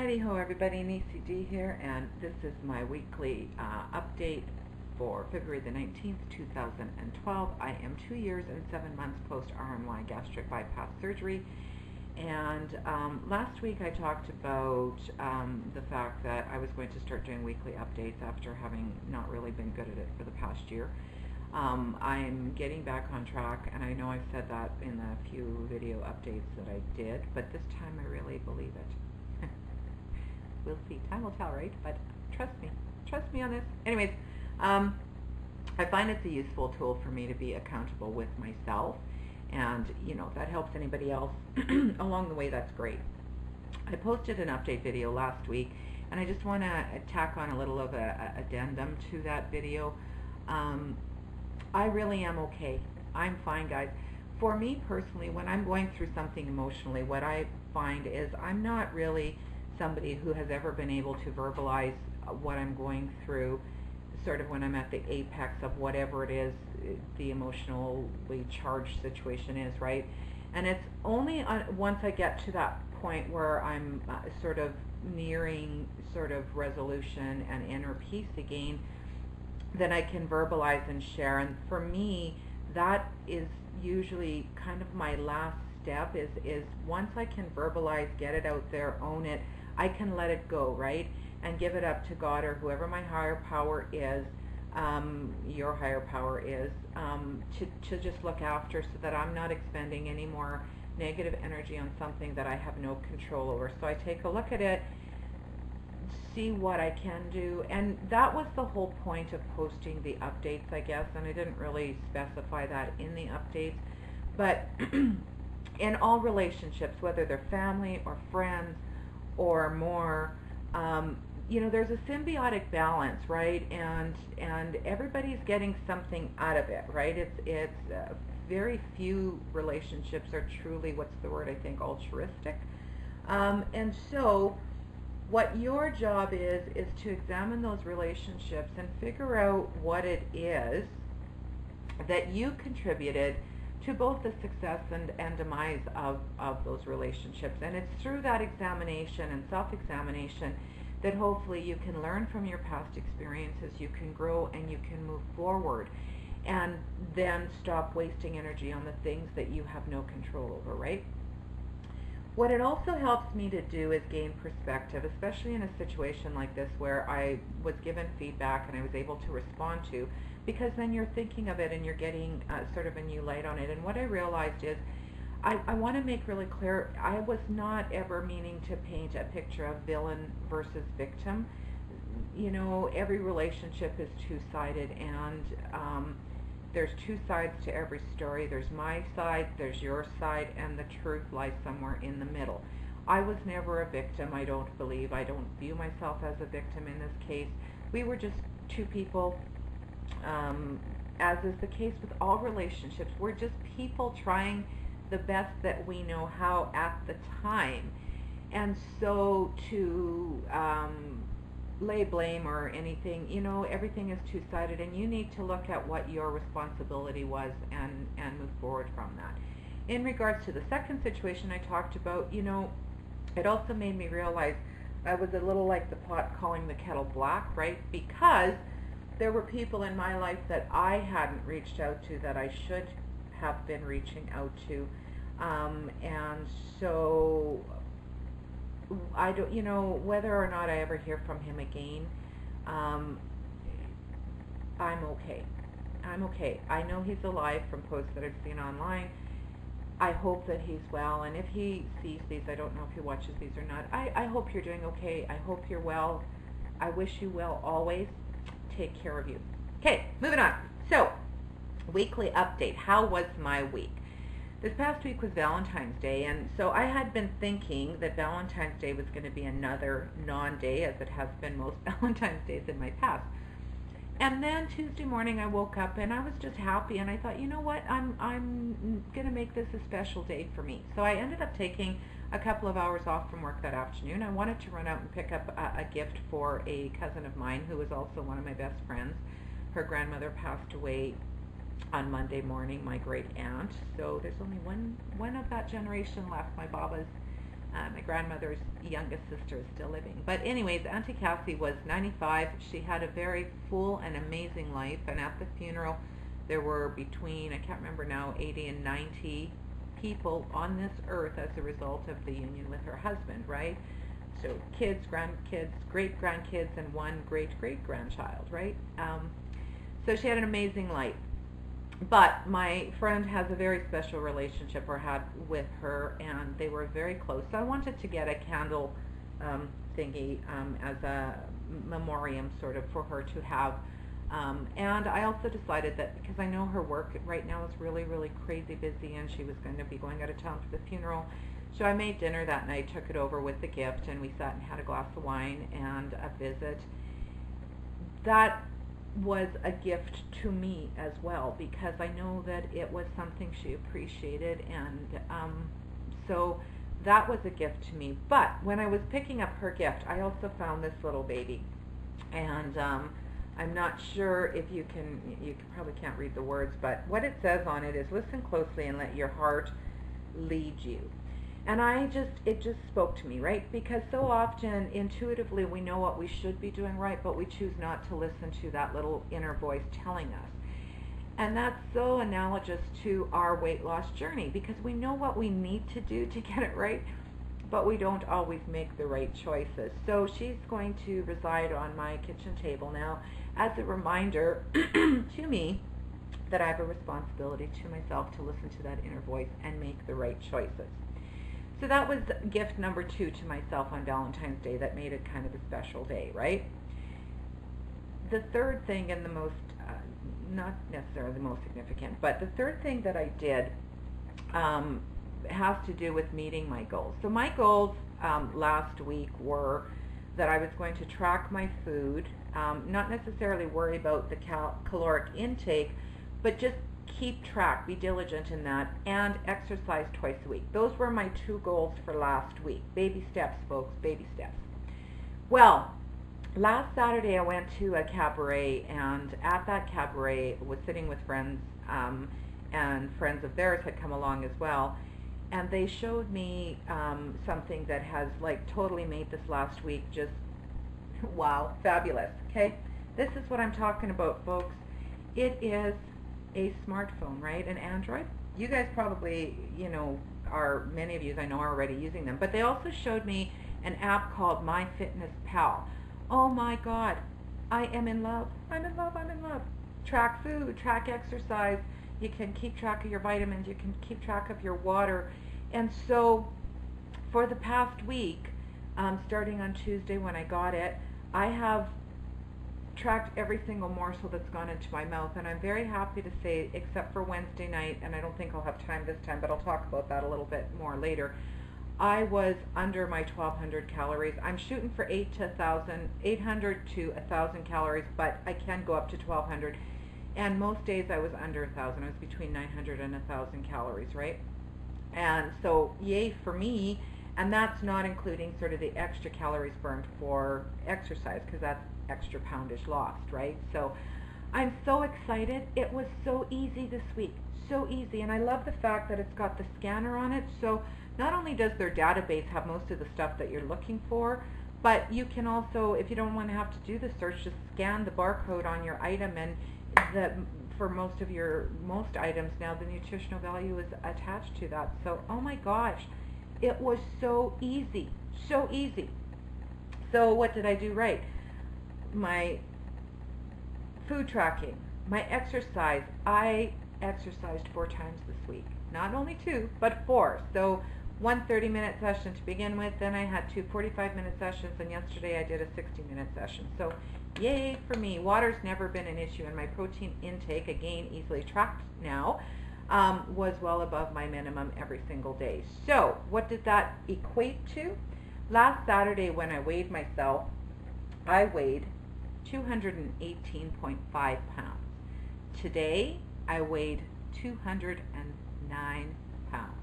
Hi-ho everybody, Nisi D here, and this is my weekly update for February the 19th, 2012. I am 2 years and 7 months post RNY gastric bypass surgery, and last week I talked about the fact that I was going to start doing weekly updates after having not really been good at it for the past year. I'm getting back on track, and I know I've said that in the few video updates that I did, but this time I really believe it. We'll see. Time will tell, right? But trust me on this. Anyways, I find it's a useful tool for me to be accountable with myself, and if that helps anybody else along the way, that's great. I posted an update video last week, and I just want to tack on a little of a addendum to that video. I really am okay. I'm fine, guys. For me personally, when I'm going through something emotionally, what I find is I'm not really somebody who has ever been able to verbalize what I'm going through, sort of when I'm at the apex of whatever it is the emotionally charged situation is, right? And it's only once I get to that point where I'm sort of nearing sort of resolution and inner peace again, then I can verbalize and share. And for me, that is usually kind of my last step, is once I can verbalize, get it out there, own it, I can let it go, right? And give it up to God or whoever my higher power is, your higher power is, to just look after, so that I'm not expending any more negative energy on something that I have no control over. So I take a look at it, see what I can do, and that was the whole point of posting the updates, I guess, and I didn't really specify that in the updates, but in all relationships, whether they're family or friends or more, there's a symbiotic balance, right? And everybody's getting something out of it, right? It's very few relationships are truly, what's the word, I think, altruistic. And so what your job is to examine those relationships and figure out what it is that you contributed to both the success and demise of those relationships. And it's through that examination and self-examination that hopefully you can learn from your past experiences, you can grow, and you can move forward, and then stop wasting energy on the things that you have no control over, right? What it also helps me to do is gain perspective, especially in a situation like this where I was given feedback and I was able to respond to, because then you're thinking of it and you're getting sort of a new light on it. And what I realized is I want to make really clear, I was not ever meaning to paint a picture of villain versus victim. Every relationship is two-sided, and there's two sides to every story. There's my side, there's your side, and the truth lies somewhere in the middle. I was never a victim, I don't believe. I don't view myself as a victim in this case. We were just two people, as is the case with all relationships. We're just people trying the best that we know how at the time. And so to lay blame or anything, everything is two-sided, and you need to look at what your responsibility was and move forward from that. In regards to the second situation I talked about, it also made me realize I was a little like the pot calling the kettle black, right? Because there were people in my life that I hadn't reached out to that I should have been reaching out to, and so I don't, whether or not I ever hear from him again, I'm okay. I'm okay. I know he's alive from posts that I've seen online. I hope that he's well, and if he sees these, I don't know if he watches these or not, I hope you're doing okay. I hope you're well. I wish you well always. Take care of you. Okay, moving on. So, weekly update. How was my week? This past week was Valentine's Day, and so I had been thinking that Valentine's Day was going to be another non-day, as it has been most Valentine's Days in my past. And then Tuesday morning I woke up and I was just happy, and I thought, you know what, I'm going to make this a special day for me. So I ended up taking a couple of hours off from work that afternoon. I wanted to run out and pick up a gift for a cousin of mine who is also one of my best friends. Her grandmother passed away on Monday morning, my great aunt. So there's only one of that generation left. My Baba's My grandmother's youngest sister is still living. But anyways, Auntie Cassie was 95. She had a very full and amazing life. And at the funeral, there were between, I can't remember now, 80 and 90 people on this earth as a result of the union with her husband, right? So kids, grandkids, great-grandkids, and one great-great-grandchild, right? So she had an amazing life. But my friend has a very special relationship, or had, with her, and they were very close. So I wanted to get a candle thingy as a memoriam sort of for her to have. And I also decided that because I know her work right now is really, really crazy busy, and she was going to be going out of town for the funeral. So I made dinner that night, took it over with the gift, and we sat and had a glass of wine and a visit. That was a gift to me as well, because I know that it was something she appreciated, and so that was a gift to me. But when I was picking up her gift, I also found this little baby, and I'm not sure if you probably can't read the words, but what it says on it is, listen closely and let your heart lead you. And it just spoke to me, right? Because so often, intuitively, we know what we should be doing right, but we choose not to listen to that little inner voice telling us. And that's so analogous to our weight loss journey, because we know what we need to do to get it right, but we don't always make the right choices. So she's going to reside on my kitchen table now as a reminder to me that I have a responsibility to myself to listen to that inner voice and make the right choices. So that was gift number 2 to myself on Valentine's Day that made it kind of a special day, right? The third thing, and the most, not necessarily the most significant, but the third thing that I did has to do with meeting my goals. So my goals last week were that I was going to track my food, not necessarily worry about the caloric intake, but just keep track, be diligent in that, and exercise twice a week. Those were my 2 goals for last week. Baby steps, folks, baby steps. Well, last Saturday I went to a cabaret, and at that cabaret was sitting with friends, and friends of theirs had come along as well, and they showed me something that has like totally made this last week just wow, fabulous. Okay, this is what I'm talking about, folks. It is a smartphone, right? An Android. You guys probably, many of you I know are already using them, but they also showed me an app called MyFitnessPal. Oh my God, I am in love. I'm in love. Track food, track exercise. You can keep track of your vitamins. You can keep track of your water. And so for the past week, starting on Tuesday when I got it, I have tracked every single morsel that's gone into my mouth, and I'm very happy to say, except for Wednesday night, and I don't think I'll have time this time, but I'll talk about that a little bit more later, I was under my 1,200 calories. I'm shooting for 800 to 1,000 calories, but I can go up to 1,200, and most days I was under 1,000. I was between 900 and 1,000 calories, right? And so yay for me, and that's not including sort of the extra calories burned for exercise, because that's extra poundage lost, right? So I'm so excited. It was so easy this week, so easy, and I love the fact that it's got the scanner on it. So not only does their database have most of the stuff that you're looking for, but you can also, if you don't want to have to do the search, just scan the barcode on your item, and for most items now the nutritional value is attached to that. So oh my gosh, it was so easy, so easy. So what did I do right? My food tracking, my exercise. I exercised 4 times this week. Not only 2, but 4. So one 30-minute session to begin with, then I had 2 45-minute sessions, and yesterday I did a 60-minute session. So yay for me. Water's never been an issue, and my protein intake, again easily tracked now, was well above my minimum every single day. So what did that equate to? Last Saturday when I weighed myself, I weighed 218.5 pounds. Today I weighed 209 pounds.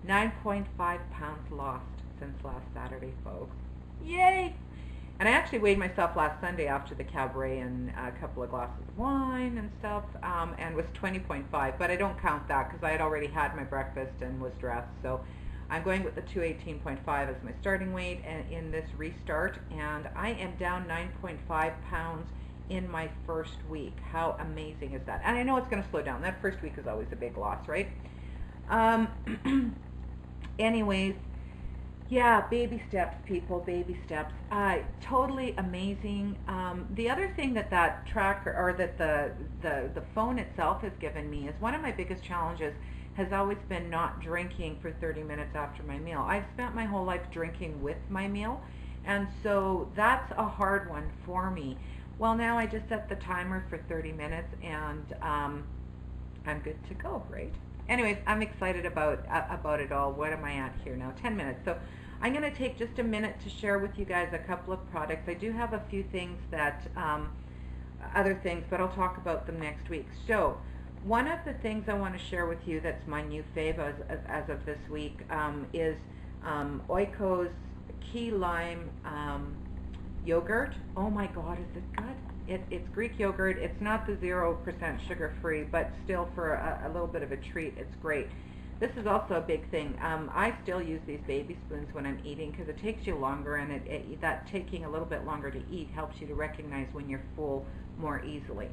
9.5 pounds lost since last Saturday, folks. Yay! And I actually weighed myself last Sunday after the cabaret and a couple of glasses of wine and stuff, and was 20.5, but I don't count that because I had already had my breakfast and was dressed. So I'm going with the 218.5 as my starting weight and in this restart, and I am down 9.5 pounds in my first week. How amazing is that? And I know it's going to slow down. That first week is always a big loss, right? Anyways, yeah, baby steps, people, baby steps. Totally amazing. The other thing that tracker, or that the phone itself has given me, is one of my biggest challenges has always been not drinking for 30 minutes after my meal. I've spent my whole life drinking with my meal, and so that's a hard one for me. Well, now I just set the timer for 30 minutes, and I'm good to go, right? Anyways, I'm excited about it all. What am I at here now? 10 minutes. So I'm going to take just a minute to share with you guys a couple of products. I do have a few things that, other things, but I'll talk about them next week. So one of the things I want to share with you that's my new fave as of this week is Oiko's Key Lime yogurt. Oh my God, is it good? It's Greek yogurt. It's not the 0% sugar-free, but still for a little bit of a treat, it's great. This is also a big thing. I still use these baby spoons when I'm eating because it takes you longer, and that taking a little bit longer to eat helps you to recognize when you're full more easily.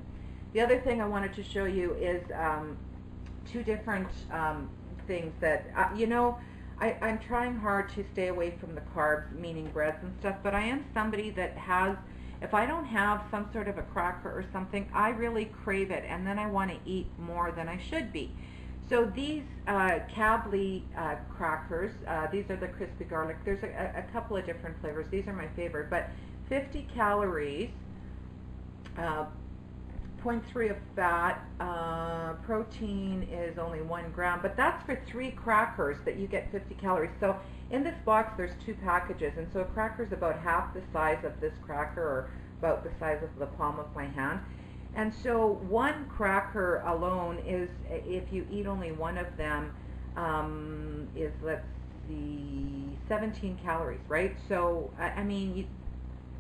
The other thing I wanted to show you is two different things that, I'm trying hard to stay away from the carbs, meaning breads and stuff, but I am somebody that has, if I don't have some sort of a cracker or something, I really crave it, and then I want to eat more than I should be. So these Cably crackers, these are the crispy garlic. There's a couple of different flavors. These are my favorite, but 50 calories, 0.3 of fat, protein is only 1 gram, but that's for 3 crackers that you get 50 calories. So in this box there's 2 packages, and so a cracker is about half the size of this cracker, or about the size of the palm of my hand. And so 1 cracker alone is, if you eat only one of them, is, let's see, 17 calories, right? So, I mean, you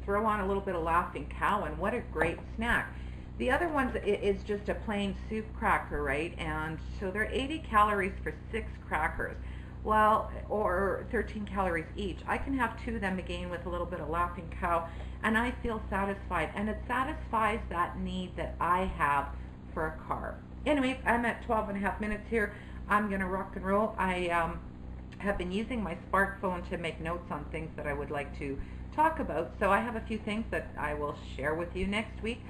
throw on a little bit of Laughing Cow, and what a great snack. The other one is just a plain soup cracker, right? And so they're 80 calories for 6 crackers. Well, or 13 calories each. I can have 2 of them again with a little bit of Laughing Cow, and I feel satisfied. And it satisfies that need that I have for a carb. Anyways, I'm at 12 and a half minutes here. I'm going to rock and roll. I have been using my smartphone to make notes on things that I would like to talk about. So I have a few things that I will share with you next week.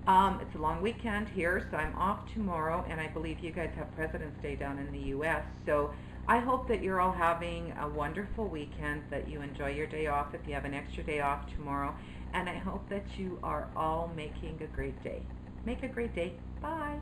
It's a long weekend here, so I'm off tomorrow, and I believe you guys have President's Day down in the U.S. So I hope that you're all having a wonderful weekend, that you enjoy your day off if you have an extra day off tomorrow, and I hope that you are all making a great day. Make a great day. Bye.